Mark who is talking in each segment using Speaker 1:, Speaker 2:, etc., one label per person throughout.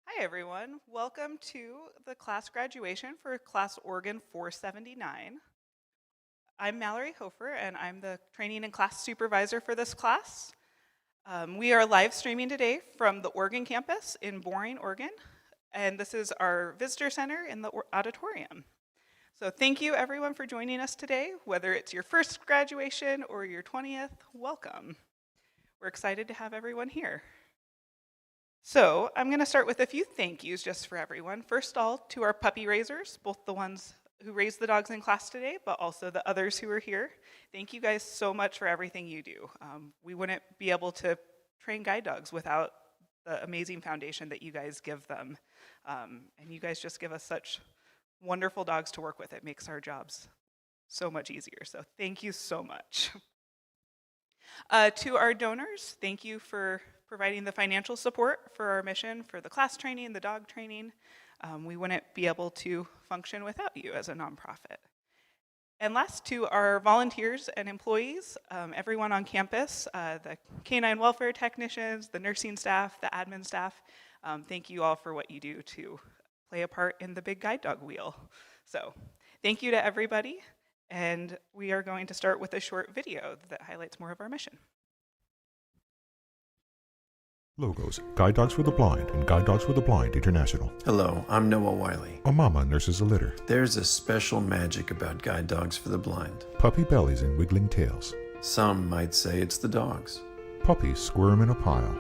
Speaker 1: Hi everyone, welcome to the class graduation for class Oregon 479. I'm Mallory Hofer and I'm the training and class supervisor for this class. We are live streaming today from the Oregon campus in Boring, Oregon, and this is our visitor center in the auditorium. So thank you everyone for joining us today, whether it's your first graduation or your 20th, welcome. We're excited to have everyone here. So I'm going to start with a few thank yous just for everyone. First of all, to our puppy raisers, both the ones who raised the dogs in class today, but also the others who are here. Thank you guys so much for everything you do. We wouldn't be able to train guide dogs without the amazing foundation that you guys give them. And you guys just give us such wonderful dogs to work with. It makes our jobs so much easier. So thank you so much. To our donors, thank you for providing the financial support for our mission, for the class training, the dog training. We wouldn't be able to function without you as a nonprofit. And last, to our volunteers and employees, everyone on campus, the canine welfare technicians, the nursing staff, the admin staff, thank you all for what you do to play a part in the big guide dog wheel. So thank you to everybody, and we are going to start with a short video that highlights more of our mission.
Speaker 2: Logos, Guide Dogs for the Blind and Guide Dogs for the Blind International.
Speaker 3: Hello, I'm Noah Wiley.
Speaker 2: A mama nurses a litter.
Speaker 3: There's a special magic about guide dogs for the blind.
Speaker 2: Puppy bellies and wiggling tails.
Speaker 3: Some might say it's the dogs.
Speaker 2: Puppies squirm in a pile.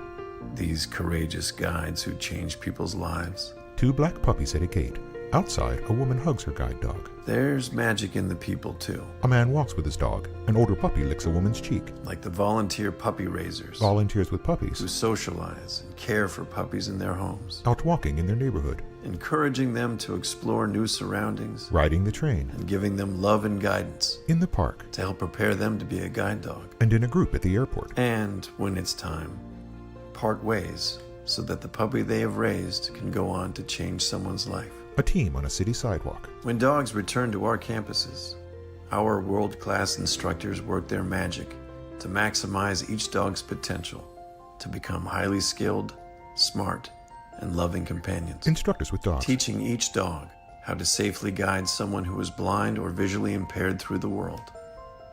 Speaker 3: These courageous guides who change people's lives.
Speaker 2: 2 black puppies at a gate. Outside, a woman hugs her guide dog.
Speaker 3: There's magic in the people too.
Speaker 2: A man walks with his dog. An older puppy licks a woman's cheek.
Speaker 3: Like the volunteer puppy raisers.
Speaker 2: Volunteers with puppies
Speaker 3: who socialize and care for puppies in their homes.
Speaker 2: out walking in their neighborhood.
Speaker 3: Encouraging them to explore new surroundings.
Speaker 2: Riding the train.
Speaker 3: And giving them love and guidance.
Speaker 2: In the park.
Speaker 3: To help prepare them to be a guide dog.
Speaker 2: And in a group at the airport.
Speaker 3: And when it's time, part ways so that the puppy they have raised can go on to change someone's life.
Speaker 2: A team on a city sidewalk.
Speaker 3: When dogs return to our campuses, our world-class instructors work their magic to maximize each dog's potential to become highly skilled, smart, and loving companions.
Speaker 2: Instructors with dogs.
Speaker 3: Teaching each dog how to safely guide someone who is blind or visually impaired through the world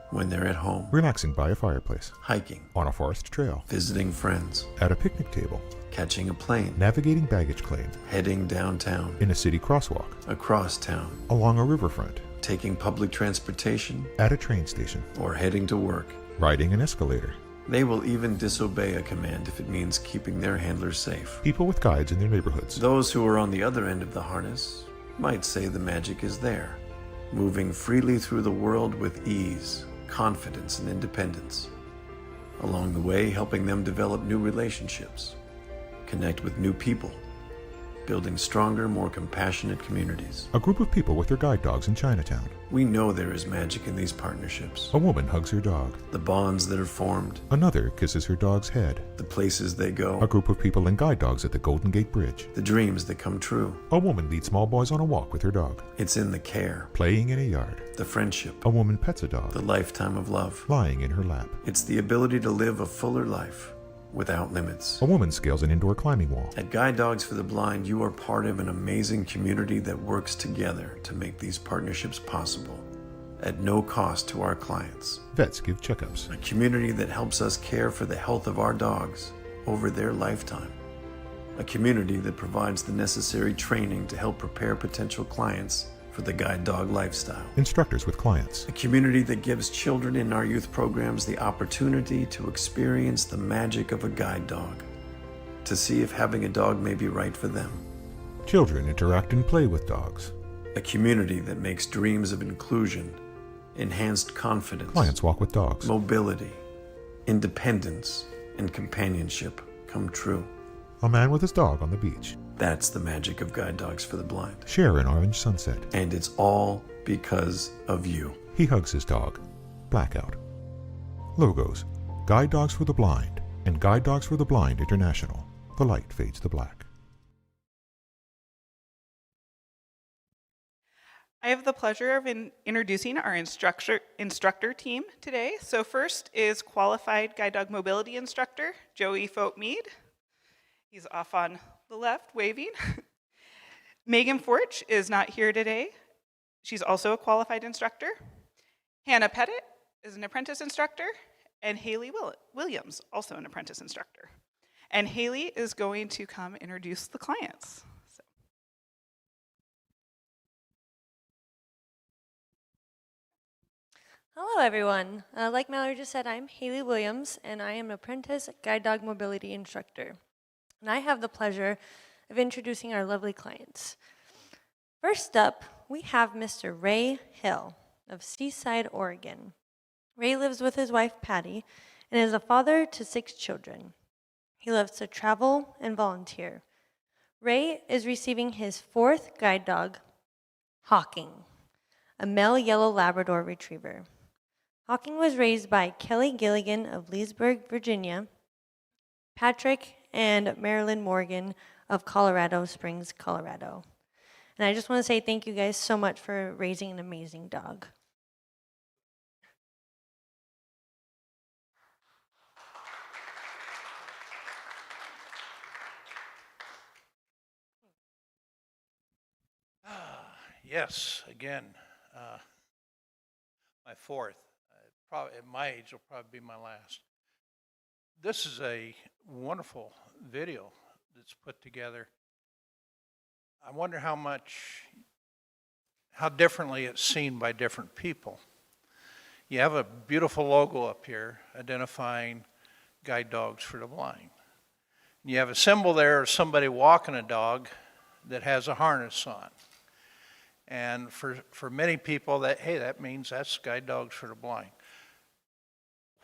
Speaker 3: when they're at home,
Speaker 2: Relaxing by a fireplace.
Speaker 3: hiking,
Speaker 2: On a forest trail.
Speaker 3: visiting friends,
Speaker 2: At a picnic table.
Speaker 3: catching a plane,
Speaker 2: Navigating baggage claim.
Speaker 3: heading downtown,
Speaker 2: In a city crosswalk.
Speaker 3: across town,
Speaker 2: Along a riverfront.
Speaker 3: taking public transportation,
Speaker 2: At a train station.
Speaker 3: or heading to work.
Speaker 2: Riding an escalator.
Speaker 3: They will even disobey a command if it means keeping their handlers safe.
Speaker 2: People with guides in their neighborhoods.
Speaker 3: Those who are on the other end of the harness might say the magic is there, moving freely through the world with ease, confidence, and independence. Along the way, helping them develop new relationships, connect with new people, building stronger, more compassionate communities.
Speaker 2: A group of people with their guide dogs in Chinatown.
Speaker 3: We know there is magic in these partnerships.
Speaker 2: A woman hugs her dog.
Speaker 3: The bonds that are formed,
Speaker 2: Another kisses her dog's head.
Speaker 3: the places they go,
Speaker 2: A group of people and guide dogs at the Golden Gate Bridge.
Speaker 3: the dreams that come true.
Speaker 2: A woman leads small boys on a walk with her dog.
Speaker 3: It's in the care,
Speaker 2: Playing in a yard.
Speaker 3: the friendship,
Speaker 2: A woman pets a dog.
Speaker 3: the lifetime of love.
Speaker 2: Lying in her lap.
Speaker 3: It's the ability to live a fuller life without limits.
Speaker 2: A woman scales an indoor climbing wall.
Speaker 3: At Guide Dogs for the Blind, you are part of an amazing community that works together to make these partnerships possible at no cost to our clients.
Speaker 2: Vets give checkups.
Speaker 3: A community that helps us care for the health of our dogs over their lifetime. A community that provides the necessary training to help prepare potential clients for the guide dog lifestyle.
Speaker 2: Instructors with clients.
Speaker 3: A community that gives children in our youth programs the opportunity to experience the magic of a guide dog, to see if having a dog may be right for them.
Speaker 2: Children interact and play with dogs.
Speaker 3: A community that makes dreams of inclusion, enhanced confidence,
Speaker 2: Clients walk with dogs.
Speaker 3: mobility, independence, and companionship come true.
Speaker 2: A man with his dog on the beach.
Speaker 3: That's the magic of Guide Dogs for the Blind.
Speaker 2: Share an orange sunset.
Speaker 3: And it's all because of you.
Speaker 2: He hugs his dog. Blackout. Logos. Guide Dogs for the Blind and Guide Dogs for the Blind International. The light fades to black.
Speaker 1: I have the pleasure of introducing our instructor team today. So first is qualified guide dog mobility instructor, Joey Fote-Mead. He's off on the left, waving. Megan Forch is not here today. She's also a qualified instructor. Hannah Pettit is an apprentice instructor, and Haley Williams, also an apprentice instructor. And Haley is going to come introduce the clients.
Speaker 4: Hello, everyone. Like Mallory just said, I'm Haley Williams, and I am an apprentice guide dog mobility instructor. And I have the pleasure of introducing our lovely clients. First up, we have Mr. Ray Hill of Seaside, Oregon. Ray lives with his wife, Patty, and is a father to 6 children. He loves to travel and volunteer. Ray is receiving his 4th guide dog, Hawking, a male yellow Labrador retriever. Hawking was raised by Kelly Gilligan of Leesburg, Virginia, Patrick and Marilyn Morgan of Colorado Springs, Colorado. And I just want to say thank you guys so much for raising an amazing dog.
Speaker 5: Yes, again, my 4th. Probably at my age will probably be my last. This is a wonderful video that's put together. I wonder how differently it's seen by different people. You have a beautiful logo up here identifying guide dogs for the blind. You have a symbol there of somebody walking a dog that has a harness on. And for many people, that means that's guide dogs for the blind.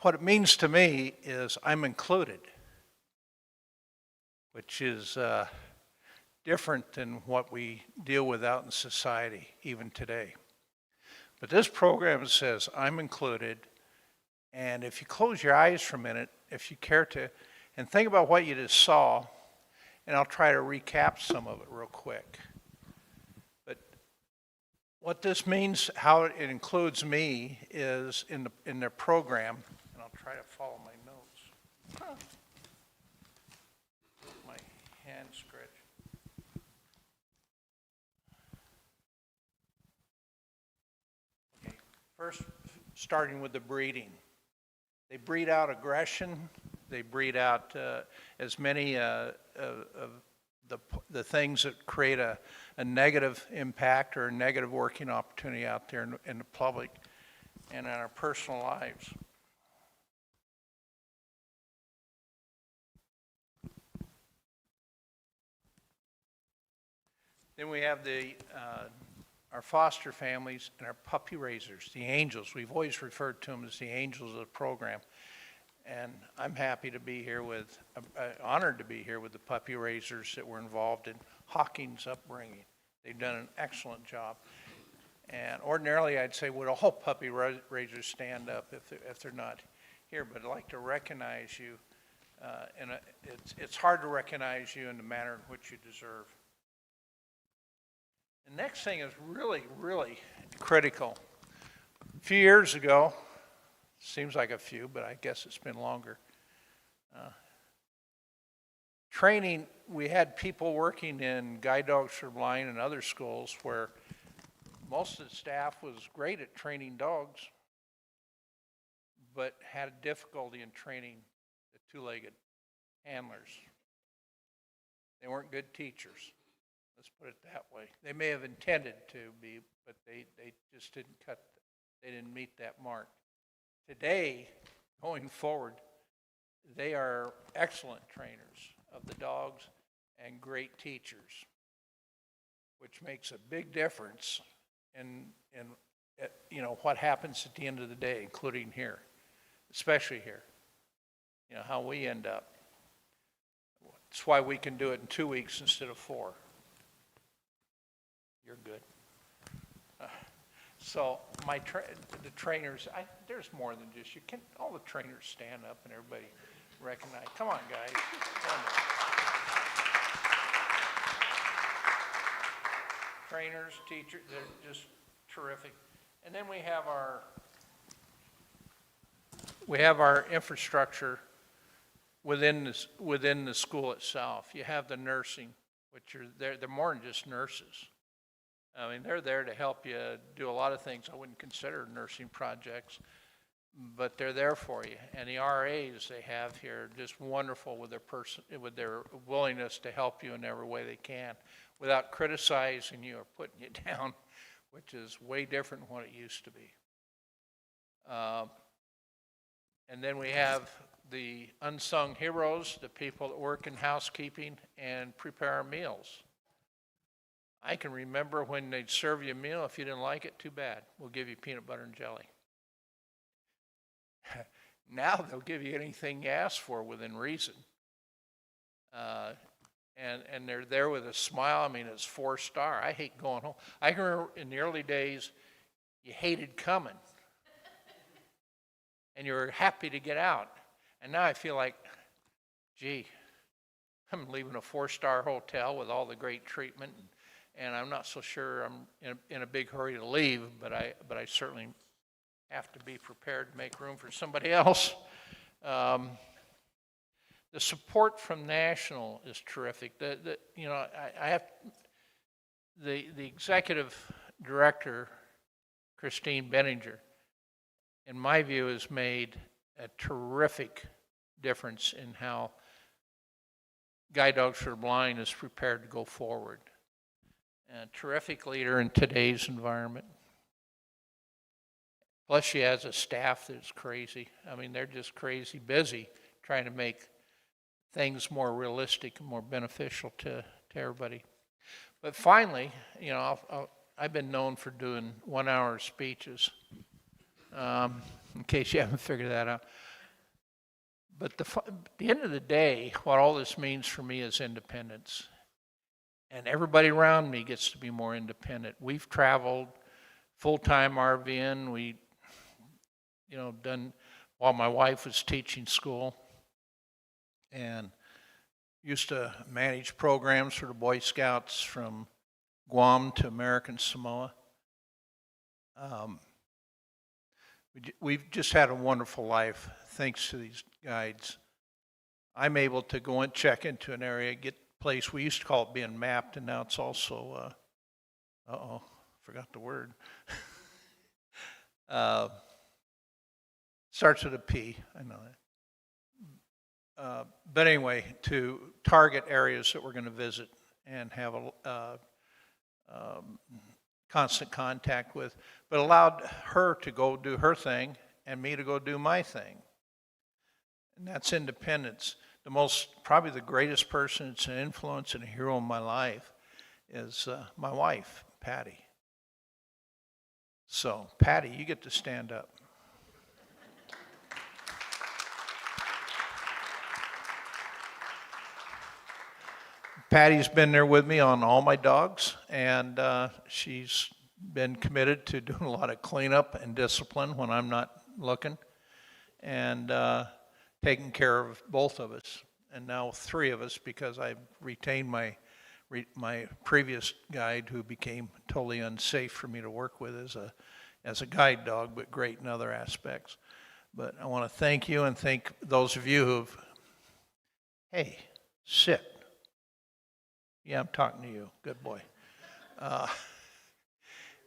Speaker 5: What it means to me is I'm included, which is different than what we deal with out in society, even today. But this program says I'm included, and if you close your eyes for a minute, if you care to, and think about what you just saw, and I'll try to recap some of it real quick. What this means, how it includes me, is in their program, and I'll try to follow my notes. My hand scratch. Okay. First, starting with the breeding. They breed out aggression. They breed out as many of the things that create a negative impact or a negative working opportunity out there in the public and in our personal lives. Then we have our foster families and our puppy raisers, the angels. We've always referred to them as the angels of the program. And I'm happy to be here honored to be here with the puppy raisers that were involved in Hawking's upbringing. They've done an excellent job. And ordinarily I'd say, would all puppy raisers stand up if they're not here? But I'd like to recognize you, and it's hard to recognize you in the manner in which you deserve. The next thing is really, really critical. A few years ago, seems like a few, but I guess it's been longer. Training, we had people working in Guide Dogs for the Blind and other schools where most of the staff was great at training dogs, but had a difficulty in training the two-legged handlers. They weren't good teachers. Let's put it that way. They may have intended to be, but they just didn't meet that mark. Today, going forward, they are excellent trainers of the dogs and great teachers, which makes a big difference in what happens at the end of the day, including here, especially here. How we end up. That's why we can do it in 2 weeks instead of 4. You're good. So the trainers, there's more than just you. Can all the trainers stand up and everybody recognize? Come on, guys. trainers, teachers, they're just terrific. And then we have our infrastructure within the school itself. You have the nursing, which are there. They're more than just nurses. I mean, they're there to help you do a lot of things I wouldn't consider nursing projects, but they're there for you. And the RAs they have here are just wonderful with their willingness to help you in every way they can, without criticizing you or putting you down, which is way different than what it used to be. And then we have the unsung heroes, the people that work in housekeeping and prepare our meals. I can remember when they'd serve you a meal. If you didn't like it, too bad. We'll give you peanut butter and jelly. Now they'll give you anything you ask for within reason. And they're there with a smile. I mean, it's 4-star. I hate going home. I can remember in the early days, you hated coming. And you were happy to get out. And now I feel like, gee, I'm leaving a 4-star hotel with all the great treatment, and I'm not so sure I'm in a big hurry to leave, but I certainly have to be prepared to make room for somebody else. The support from National is terrific. I have the executive director, Christine Benninger, in my view, has made a terrific difference in how Guide Dogs for the Blind is prepared to go forward. A terrific leader in today's environment. Plus, she has a staff that's crazy. I mean, they're just crazy busy trying to make things more realistic and more beneficial to everybody. But finally, I've been known for doing 1-hour speeches. In case you haven't figured that out. But at the end of the day, what all this means for me is independence. And everybody around me gets to be more independent. We've traveled full-time RVing. We, done while my wife was teaching school. And used to manage programs for the Boy Scouts from Guam to American Samoa. We've just had a wonderful life thanks to these guides. I'm able to go and check into an area, get a place. We used to call it being mapped, and now it's also, forgot the word. Starts with a P, I know that. But anyway, to target areas that we're going to visit and have a constant contact with, but allowed her to go do her thing and me to go do my thing. And that's independence. Probably the greatest person that's an influence and a hero in my life is my wife, Patty. So, Patty, you get to stand up. Patty's been there with me on all my dogs, and she's been committed to doing a lot of cleanup and discipline when I'm not looking, and taking care of both of us, and now 3 of us, because I've retained my previous guide, who became totally unsafe for me to work with as a guide dog, but great in other aspects. But I want to thank you and thank those of you who've, hey, sit. Yeah, I'm talking to you. Good boy.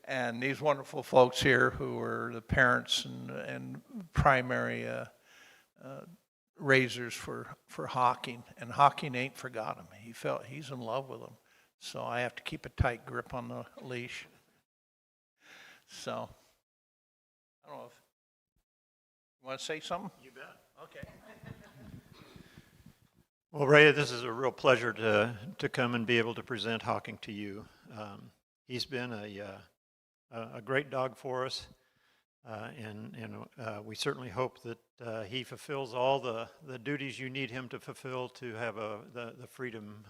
Speaker 5: And these wonderful folks here who are the parents and primary raisers for Hawking. And Hawking ain't forgot him. He's in love with him. So I have to keep a tight grip on the leash. So, I don't know if you want to say something?
Speaker 6: You bet.
Speaker 5: Okay.
Speaker 6: Well, Ray, this is a real pleasure to come and be able to present Hawking to you. He's been a great dog for us, and we certainly hope that he fulfills all the duties you need him to fulfill to have the freedom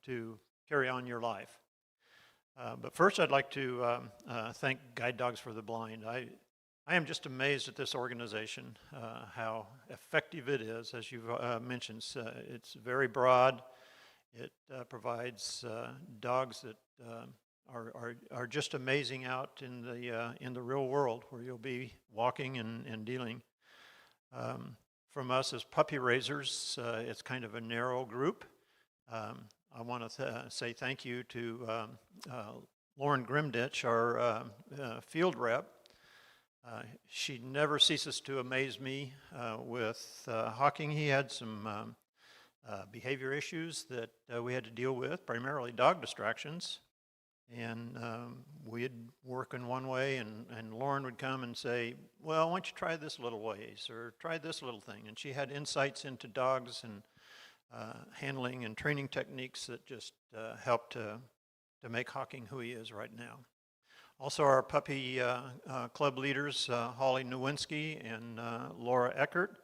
Speaker 6: to carry on your life. But first, I'd like to thank Guide Dogs for the Blind. I am just amazed at this organization, how effective it is. As you've mentioned, it's very broad. It provides dogs that are just amazing out in the real world where you'll be walking and dealing. From us as puppy raisers, it's kind of a narrow group. I want to say thank you to Lauren Grimditch, our field rep. She never ceases to amaze me with Hawking. He had some behavior issues that we had to deal with, primarily dog distractions. And we'd work in one way, and Lauren would come and say, well, why don't you try this little ways, or try this little thing. And she had insights into dogs and handling and training techniques that just helped to make Hawking who he is right now. Also, our puppy club leaders, Holly Nowinski and Laura Eckert.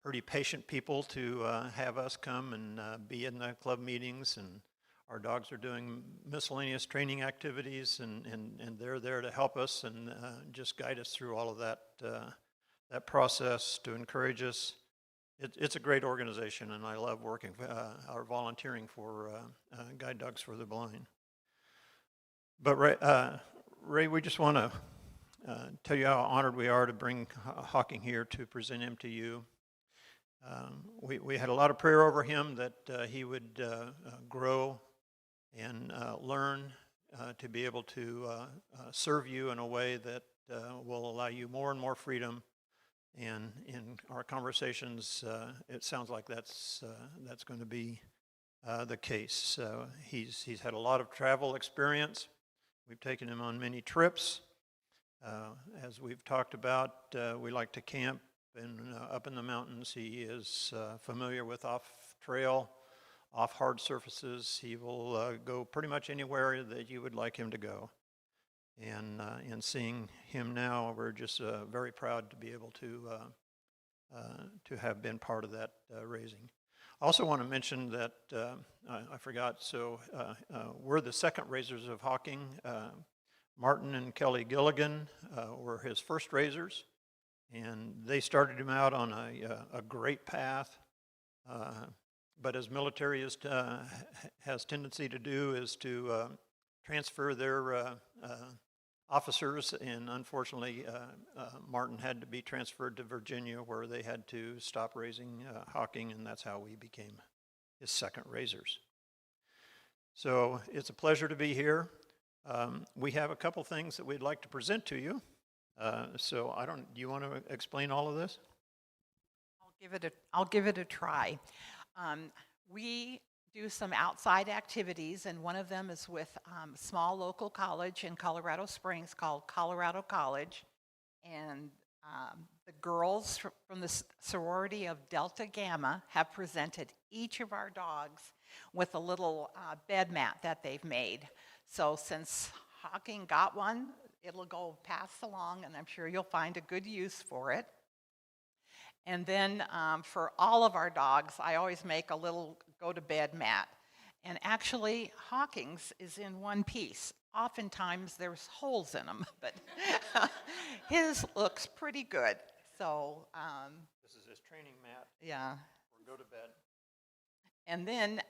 Speaker 6: Pretty patient people to have us come and be in the club meetings, and our dogs are doing miscellaneous training activities, and they're there to help us and just guide us through all of that process to encourage us. It's a great organization, and I love working or volunteering for Guide Dogs for the Blind. But Ray, we just want to tell you how honored we are to bring Hawking here to present him to you. We had a lot of prayer over him that he would grow and learn to be able to serve you in a way that will allow you more and more freedom. And in our conversations, it sounds like that's going to be the case. He's had a lot of travel experience. We've taken him on many trips. As we've talked about, we like to camp and up in the mountains. He is familiar with off-trail, off-hard surfaces. He will go pretty much anywhere that you would like him to go. And in seeing him now, we're just very proud to be able to have been part of that raising. I also want to mention that I forgot. So we're the second raisers of Hawking. Martin and Kelly Gilligan were his first raisers, and they started him out on a great path. But as military has tendency to do, is to transfer their officers, and unfortunately Martin had to be transferred to Virginia, where they had to stop raising Hawking, and that's how we became his second raisers. So it's a pleasure to be here. We have a couple things that we'd like to present to you. So do you want to explain all of this?
Speaker 7: I'll give it a try. We do some outside activities, and one of them is with a small local college in Colorado Springs called Colorado College. And the girls from the sorority of Delta Gamma have presented each of our dogs with a little bed mat that they've made. So since Hawking got one, it'll go pass along, and I'm sure you'll find a good use for it. And then for all of our dogs, I always make a little go-to-bed mat. And actually, Hawking's is in one piece. Oftentimes, there's holes in them, but his looks pretty good. So
Speaker 6: this is his training mat.
Speaker 7: Yeah.
Speaker 6: Or go to bed.
Speaker 7: And then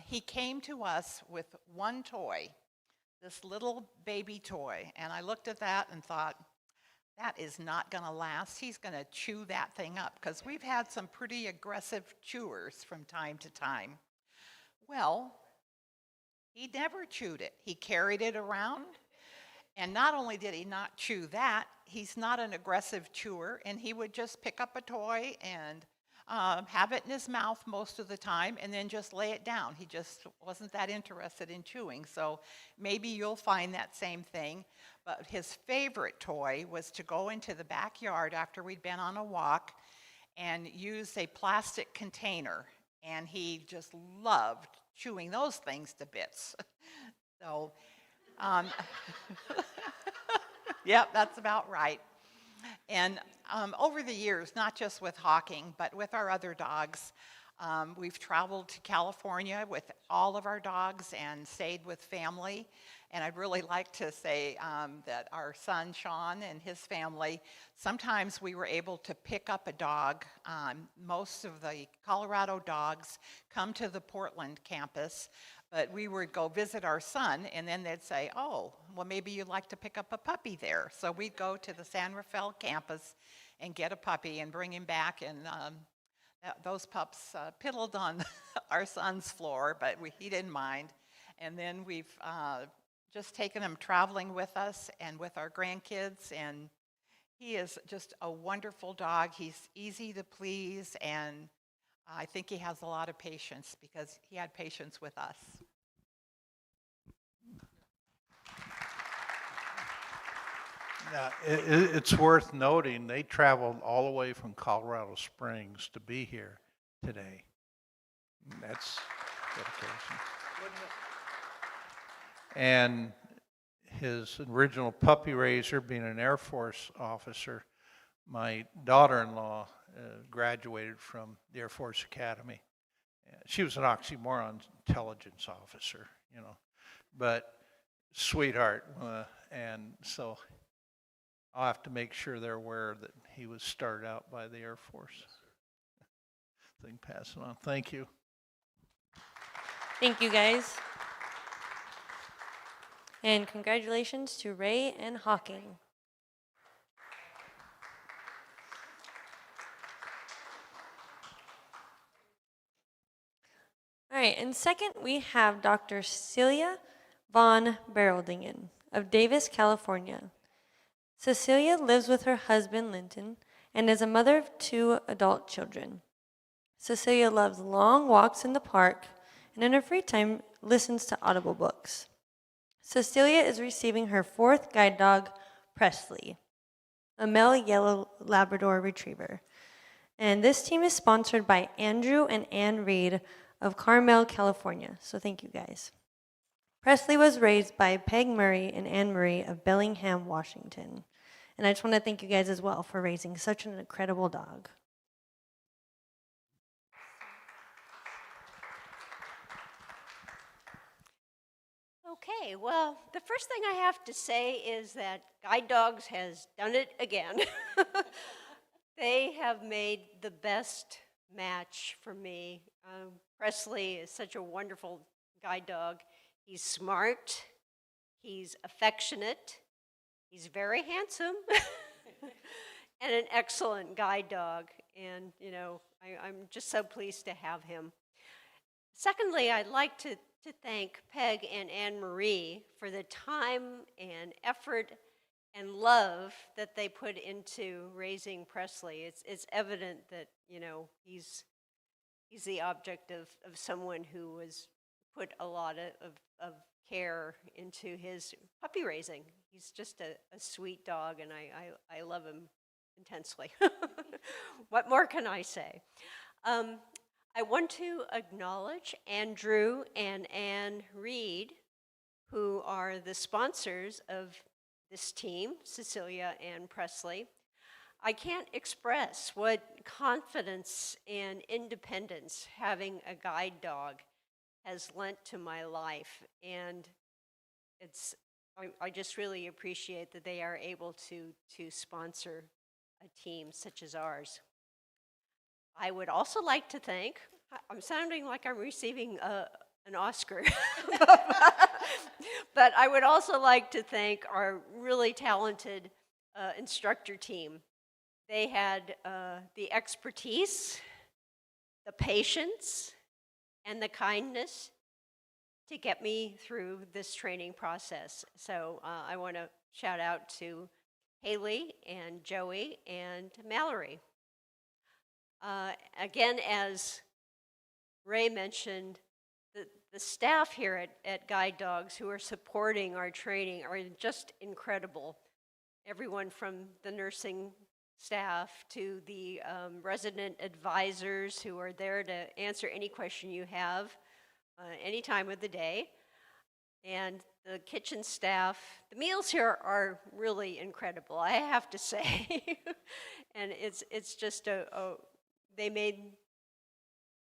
Speaker 7: he came to us with one toy, this little baby toy. And I looked at that and thought, that is not going to last. He's going to chew that thing up, because we've had some pretty aggressive chewers from time to time. Well, he never chewed it. He carried it around, and not only did he not chew that, he's not an aggressive chewer, and he would just pick up a toy and have it in his mouth most of the time, and then just lay it down. He just wasn't that interested in chewing. So maybe you'll find that same thing. But his favorite toy was to go into the backyard after we'd been on a walk and use a plastic container. And he just loved chewing those things to bits. So, yep, that's about right. And over the years, not just with Hawking, but with our other dogs, We've traveled to California with all of our dogs and stayed with family. And I'd really like to say that our son, Sean, and his family, sometimes we were able to pick up a dog. Most of the Colorado dogs come to the Portland campus, but we would go visit our son, and then they'd say, oh, well, maybe you'd like to pick up a puppy there. So we'd go to the San Rafael campus and get a puppy and bring him back, and those pups piddled on our son's floor, but he didn't mind. And then we've just taken him traveling with us and with our grandkids, and he is just a wonderful dog. He's easy to please, and I think he has a lot of patience because he had patience with us.
Speaker 5: Now, it's worth noting, they traveled all the way from Colorado Springs to be here today. That's dedication. And his original puppy raiser, being an Air Force officer, my daughter-in-law graduated from the Air Force Academy. She was an oxymoron intelligence officer, you know, but sweetheart. And so I'll have to make sure they're aware that he was started out by the Air Force. Thing passing on. Thank you.
Speaker 4: Thank you, guys. And congratulations to Ray and Hawking. All right, and second, we have Dr. Cecilia von Bereldingen of Davis, California. Cecilia lives with her husband, Linton, and is a mother of 2 adult children. Cecilia loves long walks in the park, and in her free time, listens to audible books. Cecilia is receiving her 4th guide dog, Presley, a male yellow Labrador retriever. And this team is sponsored by Andrew and Ann Reed of Carmel, California. So thank you, guys. Presley was raised by Peg Murray and Anne Marie of Bellingham, Washington. And I just want to thank you guys as well for raising such an incredible dog.
Speaker 8: Okay, well, the first thing I have to say is that Guide Dogs has done it again. They have made the best match for me. Presley is such a wonderful guide dog. He's smart, he's affectionate, he's very handsome, and an excellent guide dog. And, you know, I'm just so pleased to have him. Secondly, I'd like to thank Peg and Anne Marie for the time and effort and love that they put into raising Presley. It's evident that, you know, he's the object of someone who has put a lot of care into his puppy raising. He's just a sweet dog, and I love him intensely. What more can I say? I want to acknowledge Andrew and Anne Reed, who are the sponsors of this team, Cecilia and Presley. I can't express what confidence and independence having a guide dog has lent to my life, and I just really appreciate that they are able to sponsor a team such as ours. I would also like to thank, I'm sounding like I'm receiving an Oscar, but I would also like to thank our really talented instructor team. They had the expertise, the patience, and the kindness to get me through this training process. So I want to shout out to Haley and Joey and Mallory. Again, as Ray mentioned, the staff here at Guide Dogs who are supporting our training are just incredible. Everyone from the nursing staff to the resident advisors who are there to answer any question you have any time of the day. And the kitchen staff, the meals here are really incredible, I have to say. And it's just they made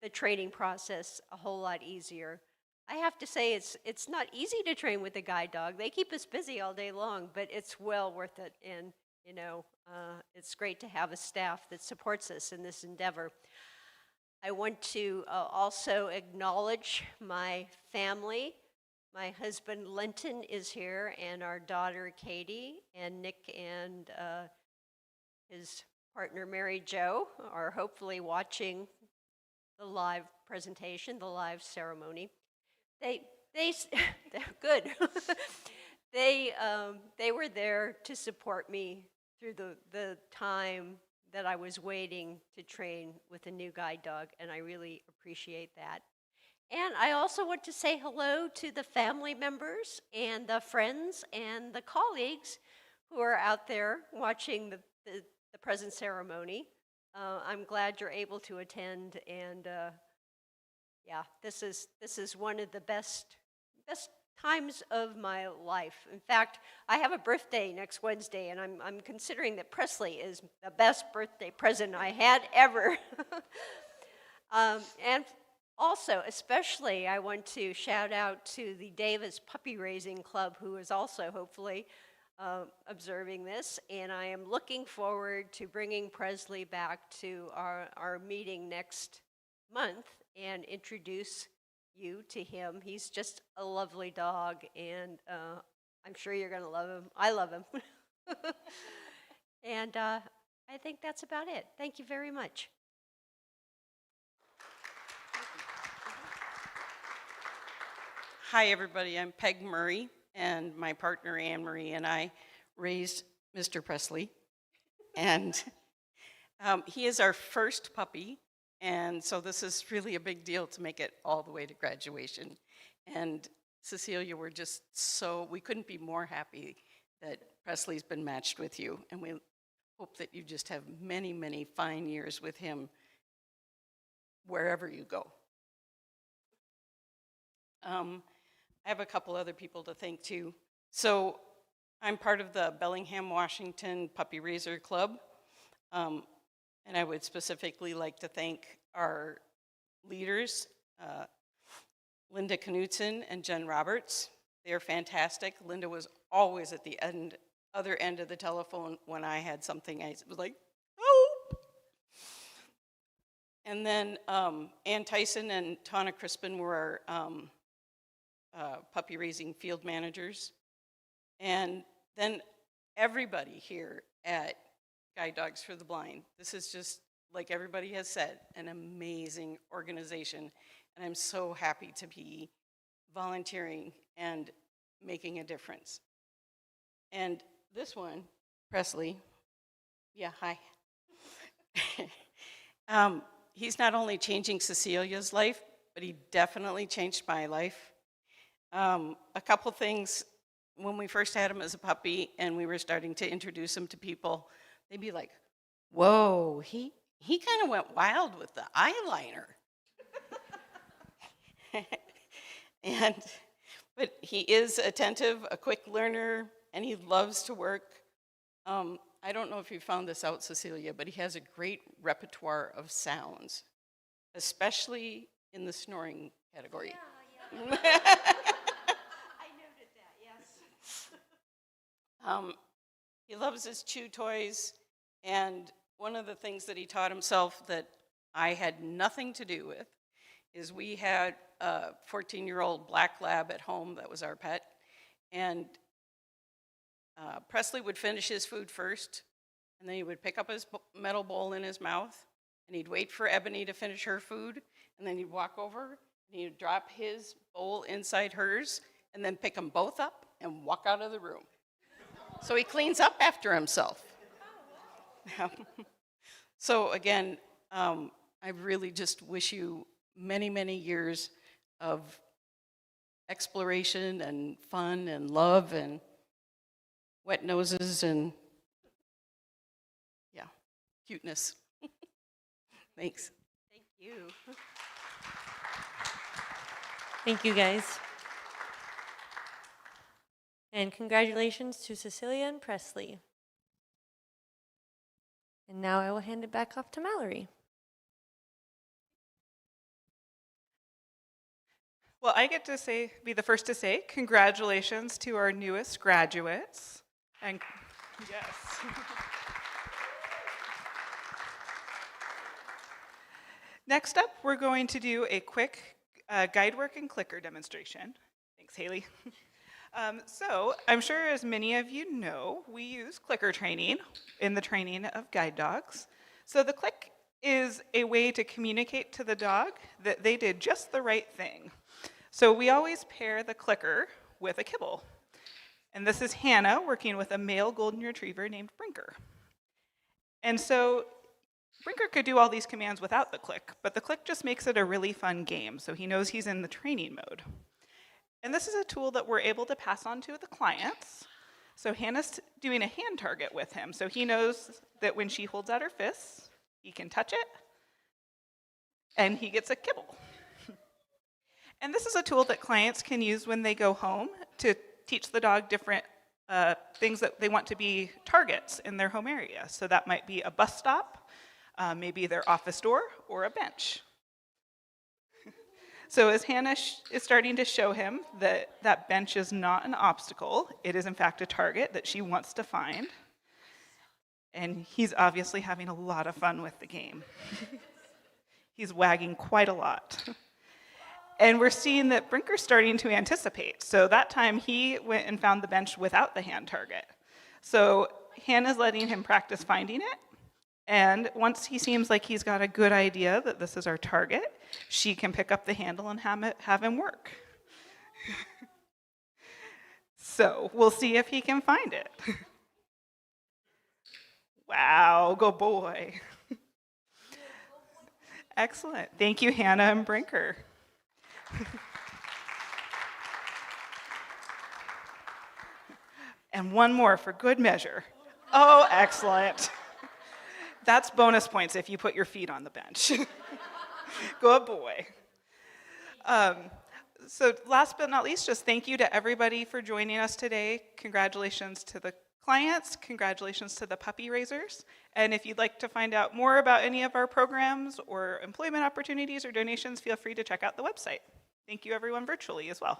Speaker 8: the training process a whole lot easier. I have to say it's not easy to train with a guide dog. They keep us busy all day long, but it's well worth it. And it's great to have a staff that supports us in this endeavor. I want to also acknowledge my family. My husband Linton is here, and our daughter Katie, and Nick and his partner Mary Jo are hopefully watching the live presentation, the live ceremony. They're good. They were there to support me through the time that I was waiting to train with a new guide dog, and I really appreciate that. And I also want to say hello to the family members and the friends and the colleagues who are out there watching the present ceremony. I'm glad you're able to attend, and yeah, this is one of the best times of my life. In fact, I have a birthday next Wednesday, and I'm considering that Presley is the best birthday present I had ever. And also, especially, I want to shout out to the Davis Puppy Raising Club, who is also hopefully observing this, and I am looking forward to bringing Presley back to our meeting next month and introduce you to him. He's just a lovely dog, and I'm sure you're going to love him. I love him. And I think that's about it. Thank you very much.
Speaker 9: Hi, everybody. I'm Peg Murray, and my partner Anne Marie and I raised Mr. Presley. And he is our first puppy, and so this is really a big deal to make it all the way to graduation. And Cecilia, we couldn't be more happy that Presley's been matched with you, and we hope that you just have many, many fine years with him wherever you go. I have a couple other people to thank too. So I'm part of the Bellingham, Washington Puppy Raiser Club, and I would specifically like to thank our leaders, Linda Knudsen and Jen Roberts. They're fantastic. Linda was always at the other end of the telephone when I had something. I was like, help! And then Ann Tyson and Tana Crispin were our puppy raising field managers. And then everybody here at Guide Dogs for the Blind. This is just, like everybody has said, an amazing organization. And I'm so happy to be volunteering and making a difference. And this one, Presley, yeah, hi. He's not only changing Cecilia's life, but he definitely changed my life. A couple things, when we first had him as a puppy and we were starting to introduce him to people, they'd be like, whoa, he kind of went wild with the eyeliner. But he is attentive, a quick learner, and he loves to work. I don't know if you found this out, Cecilia, but he has a great repertoire of sounds, especially in the snoring category. Yeah.
Speaker 8: I noted that, yes.
Speaker 9: He loves his chew toys, and one of the things that he taught himself that I had nothing to do with is we had a 14-year-old black lab at home that was our pet, and Presley would finish his food first, and then he would pick up his metal bowl in his mouth, and he'd wait for Ebony to finish her food, and then he'd walk over, and he'd drop his bowl inside hers, and then pick them both up and walk out of the room. So he cleans up after himself. So again, I really just wish you many, many years of exploration and fun and love and wet noses and, yeah, cuteness. Thanks.
Speaker 8: Thank you.
Speaker 4: Thank you, guys. And congratulations to Cecilia and Presley. And now I will hand it back off to Mallory.
Speaker 1: Well, I get to be the first to say congratulations to our newest graduates. And yes. Next up, we're going to do a quick guide work and clicker demonstration. Thanks, Haley. So I'm sure as many of you know, we use clicker training in the training of guide dogs. So the click is a way to communicate to the dog that they did just the right thing. So we always pair the clicker with a kibble. And this is Hannah working with a male golden retriever named Brinker. And so Brinker could do all these commands without the click, but the click just makes it a really fun game, so he knows he's in the training mode. And this is a tool that we're able to pass on to the clients. So Hannah's doing a hand target with him, so he knows that when she holds out her fists, he can touch it, and he gets a kibble. And this is a tool that clients can use when they go home to teach the dog different things that they want to be targets in their home area. So that might be a bus stop, maybe their office door, or a bench. So as Hannah is starting to show him that that bench is not an obstacle, it is in fact a target that she wants to find. And he's obviously having a lot of fun with the game. He's wagging quite a lot. And we're seeing that Brinker's starting to anticipate. So that time he went and found the bench without the hand target. So Hannah's letting him practice finding it. And once he seems like he's got a good idea that this is our target, she can pick up the handle and have him work. So we'll see if he can find it. Wow, good boy. Excellent. Thank you, Hannah and Brinker. And one more for good measure. Oh, excellent. That's bonus points if you put your feet on the bench. Good boy. So last but not least, just thank you to everybody for joining us today. Congratulations to the clients. Congratulations to the puppy raisers. And if you'd like to find out more about any of our programs or employment opportunities or donations, feel free to check out the website. Thank you, everyone, virtually as well.